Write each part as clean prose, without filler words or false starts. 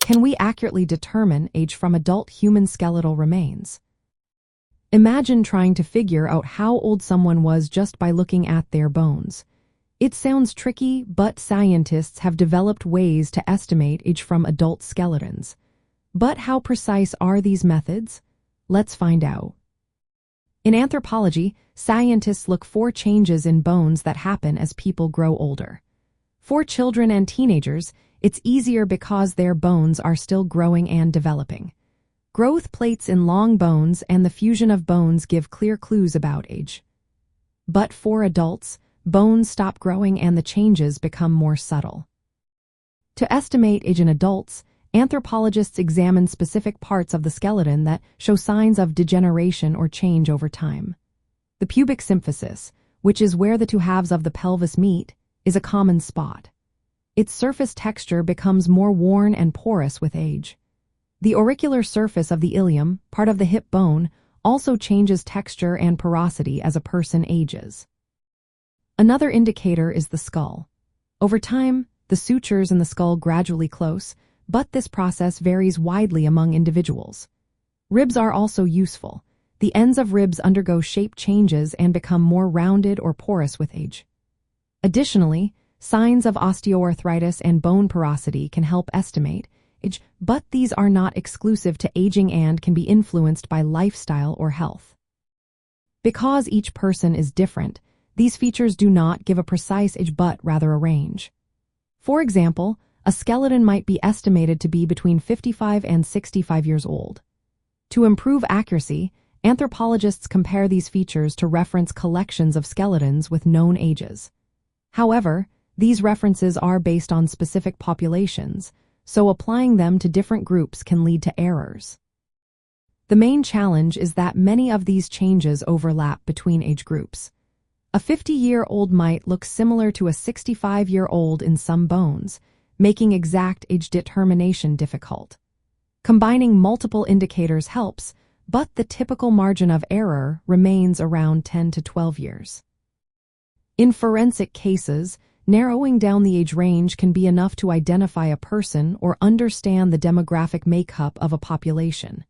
Can we accurately determine age from adult human skeletal remains? Imagine trying to figure out how old someone was just by looking at their bones. It sounds tricky, but scientists have developed ways to estimate age from adult skeletons. But how precise are these methods? Let's find out. In anthropology, scientists look for changes in bones that happen as people grow older. For children and teenagers, it's easier because their bones are still growing and developing. Growth plates in long bones and the fusion of bones give clear clues about age. But for adults, bones stop growing and the changes become more subtle. To estimate age in adults, anthropologists examine specific parts of the skeleton that show signs of degeneration or change over time. The pubic symphysis, which is where the two halves of the pelvis meet, is a common spot. Its surface texture becomes more worn and porous with age. The auricular surface of the ilium, part of the hip bone, also changes texture and porosity as a person ages. Another indicator is the skull. Over time, the sutures in the skull gradually close, but this process varies widely among individuals. Ribs are also useful. The ends of ribs undergo shape changes and become more rounded or porous with age. Additionally, signs of osteoarthritis and bone porosity can help estimate age, but these are not exclusive to aging and can be influenced by lifestyle or health. Because each person is different, these features do not give a precise age but rather a range. For example, a skeleton might be estimated to be between 55 and 65 years old. To improve accuracy, anthropologists compare these features to reference collections of skeletons with known ages. However, these references are based on specific populations, so applying them to different groups can lead to errors. The main challenge is that many of these changes overlap between age groups. A 50-year-old might look similar to a 65-year-old in some bones, making exact age determination difficult. Combining multiple indicators helps, but the typical margin of error remains around 10 to 12 years. In forensic cases, narrowing down the age range can be enough to identify a person or understand the demographic makeup of a population.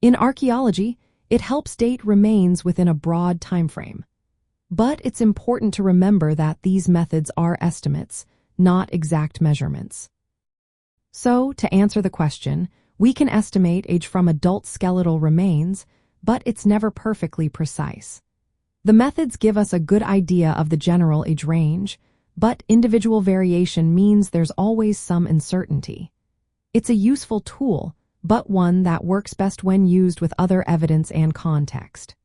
In archaeology, it helps date remains within a broad timeframe. But it's important to remember that these methods are estimates, not exact measurements. So, to answer the question, we can estimate age from adult skeletal remains, but it's never perfectly precise. The methods give us a good idea of the general age range, but individual variation means there's always some uncertainty. It's a useful tool, but one that works best when used with other evidence and context.